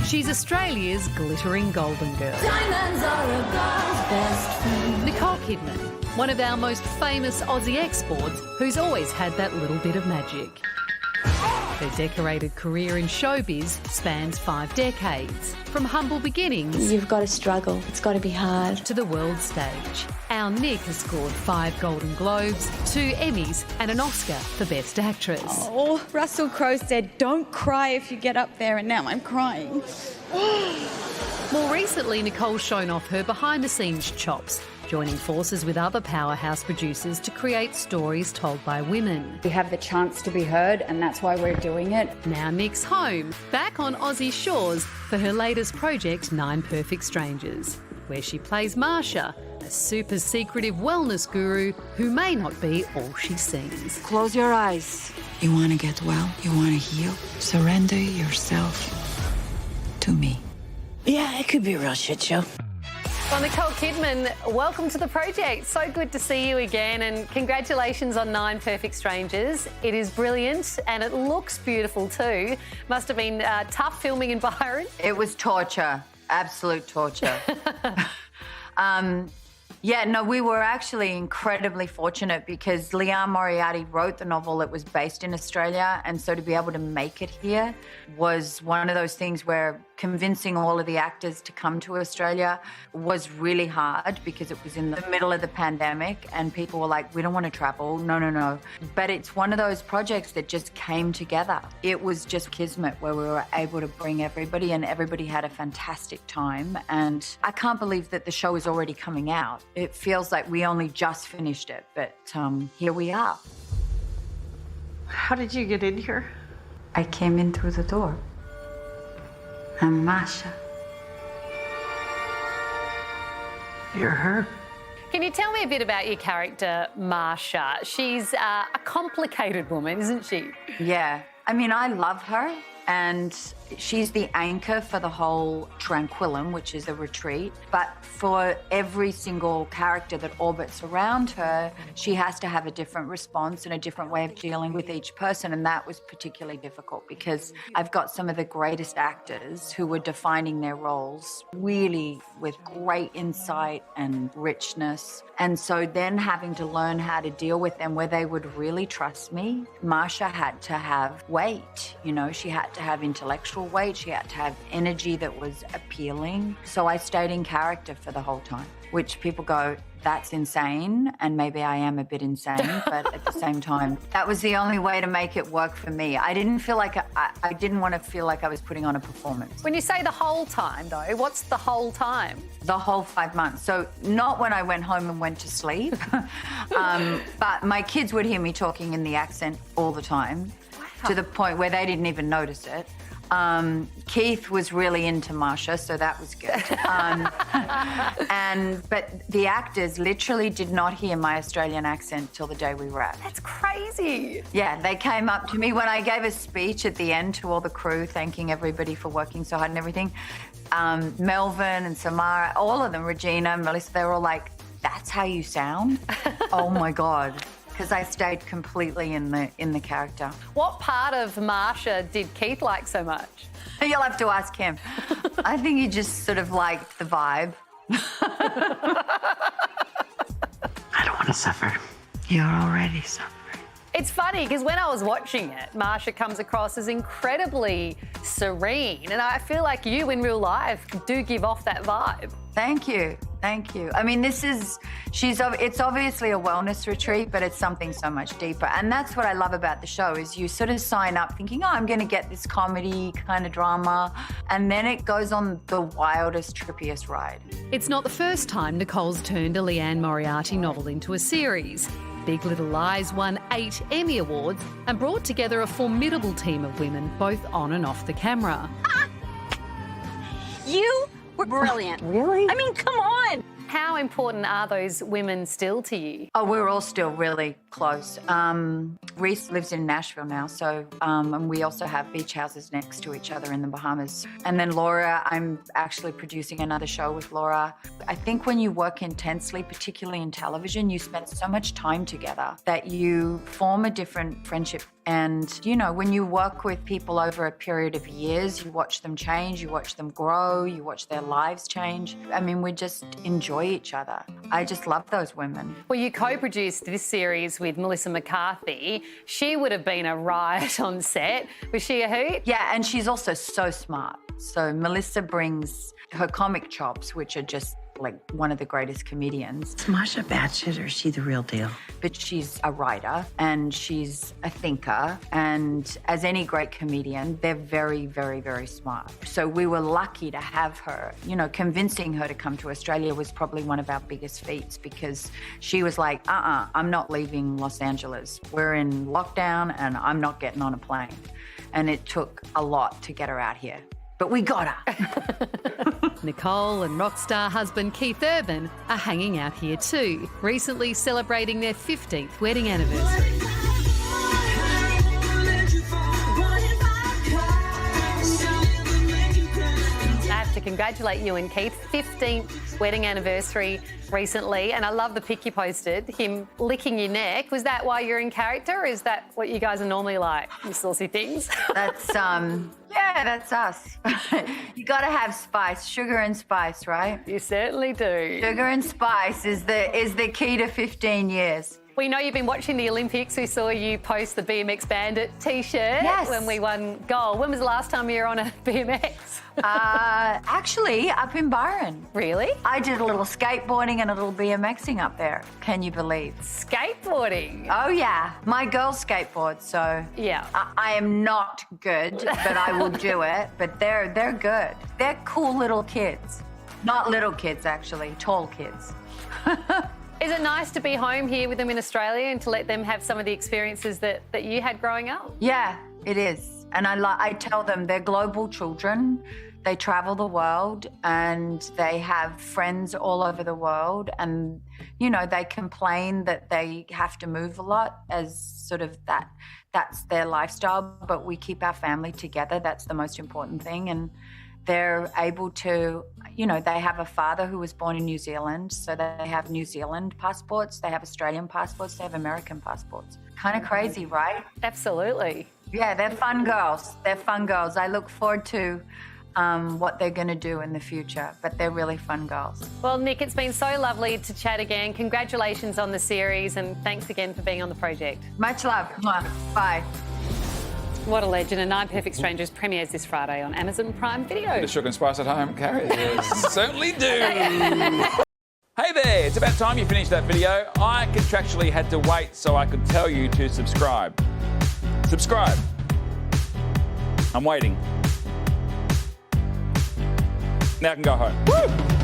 She's Australia's glittering golden girl. Diamonds are a girl's best friend. Nicole Kidman, one of our most famous Aussie exports who's always had that little bit of magic. Her decorated career in showbiz spans 5 decades, from humble beginnings You've got to struggle. It's got to be hard. to the world stage. Our Nick has scored 5 Golden Globes, 2 Emmys and an Oscar for Best Actress. Oh, Russell Crowe said, don't cry if you get up there, and now I'm crying. More recently, Nicole's shown off her behind-the-scenes chops, joining forces with other powerhouse producers to create stories told by women. We have the chance to be heard, and that's why we're doing it. Now Nick's home, back on Aussie shores for her latest project, 9 Perfect Strangers, where she plays Marsha, a super secretive wellness guru who may not be all she seems. Close your eyes. You want to get well? You want to heal? Surrender yourself to me. Yeah, it could be a real shit show. Well, Nicole Kidman, welcome to the project. So good to see you again, and congratulations on 9 Perfect Strangers. It is brilliant and it looks beautiful too. Must have been tough filming in Byron. It was torture, absolute torture. We were actually incredibly fortunate because Leanne Moriarty wrote the novel. It was based in Australia, and so to be able to make it here was one of those things where convincing all of the actors to come to Australia was really hard because it was in the middle of the pandemic and people were like, we don't want to travel, no. But it's one of those projects that just came together. It was just kismet where we were able to bring everybody, and everybody had a fantastic time. And I can't believe that the show is already coming out. It feels like we only just finished it, but here we are. How did you get in here? I came in through the door. I'm Masha. You're her. Can you tell me a bit about your character, Marsha? She's a complicated woman, isn't she? Yeah. I mean, I love her, and she's the anchor for the whole Tranquillum, which is a retreat. But for every single character that orbits around her, she has to have a different response and a different way of dealing with each person. And that was particularly difficult because I've got some of the greatest actors who were defining their roles really with great insight and richness. And so then having to learn how to deal with them where they would really trust me. Marsha had to have weight, she had to have intellectual weight, she had to have energy that was appealing. So I stayed in character for the whole time, which people go, that's insane, and maybe I am a bit insane, but at the same time, that was the only way to make it work for me. I didn't feel like I didn't want to feel like I was putting on a performance. When you say the whole time, though, what's the whole time? The whole 5 months. So not when I went home and went to sleep, but my kids would hear me talking in the accent all the time, to the point where they didn't even notice it. Keith was really into Marsha, so that was good. But the actors literally did not hear my Australian accent till the day we wrapped. That's crazy. Yeah, they came up to me when I gave a speech at the end to all the crew, thanking everybody for working so hard and everything. Melvin and Samara, all of them, Regina, Melissa, they were all like, that's how you sound? Oh my God. Because I stayed completely in the character. What part of Marsha did Keith like so much? You'll have to ask him. I think he just sort of liked the vibe. I don't want to suffer. You're already suffering. It's funny because when I was watching it, Marsha comes across as incredibly serene, and I feel like you in real life do give off that vibe. Thank you. Thank you. I mean, it's obviously a wellness retreat, but it's something so much deeper. And that's what I love about the show is you sort of sign up thinking, oh, I'm going to get this comedy kind of drama. And then it goes on the wildest, trippiest ride. It's not the first time Nicole's turned a Leanne Moriarty novel into a series. Big Little Lies won 8 Emmy Awards and brought together a formidable team of women, both on and off the camera. You were brilliant. Really? I mean, come on. How important are those women still to you? Oh, we're all still really close. Reese lives in Nashville now, so and we also have beach houses next to each other in the Bahamas. And then Laura, I'm actually producing another show with Laura. I think when you work intensely, particularly in television, you spend so much time together that you form a different friendship And, you know, when you work with people over a period of years, you watch them change, you watch them grow, you watch their lives change. I mean, we just enjoy each other. I just love those women. Well, you co-produced this series with Melissa McCarthy. She would have been a riot on set. Was she a hoot? Yeah, and she's also so smart. So Melissa brings her comic chops, which are just like one of the greatest comedians. Is Masha batshit or is she the real deal? But she's a writer and she's a thinker. And as any great comedian, they're very, very, very smart. So we were lucky to have her. You know, convincing her to come to Australia was probably one of our biggest feats because she was like, I'm not leaving Los Angeles. We're in lockdown and I'm not getting on a plane. And it took a lot to get her out here. But we got her. Nicole and rock star husband Keith Urban are hanging out here too, recently celebrating their 15th wedding anniversary. I have to congratulate you and Keith, 15th wedding anniversary recently, and I love the pic you posted, him licking your neck. Was that why you're in character, or is that what you guys are normally like, you saucy things? That's, yeah, that's us. You gotta have spice, sugar and spice, right? You certainly do. Sugar and spice is the key to 15 years. We know you've been watching the Olympics. We saw you post the BMX Bandit T-shirt when we won gold. When was the last time you were on a BMX? Actually, up in Byron. Really? I did a little skateboarding and a little BMXing up there. Can you believe? Skateboarding? Oh, yeah. My girls skateboard, so... Yeah. I am not good, but I will do it. But they're good. They're cool little kids. Not little kids, actually. Tall kids. Is it nice to be home here with them in Australia and to let them have some of the experiences that you had growing up? Yeah, it is. And I tell them they're global children. They travel the world and they have friends all over the world. And, you know, they complain that they have to move a lot as sort of that's their lifestyle. But we keep our family together. That's the most important thing. And they're able to, you know, they have a father who was born in New Zealand, so they have New Zealand passports, they have Australian passports, they have American passports. Kind of crazy, right? Absolutely. Yeah, they're fun girls. They're fun girls. I look forward to what they're going to do in the future, but they're really fun girls. Well, Nick, it's been so lovely to chat again. Congratulations on the series and thanks again for being on the project. Much love. Bye. What a legend. And 9 Perfect Strangers premieres this Friday on Amazon Prime Video. Bit of sugar and spice at home, Carrie? Certainly do. Hey there, it's about time you finished that video. I contractually had to wait so I could tell you to subscribe. Subscribe. I'm waiting. Now I can go home. Woo!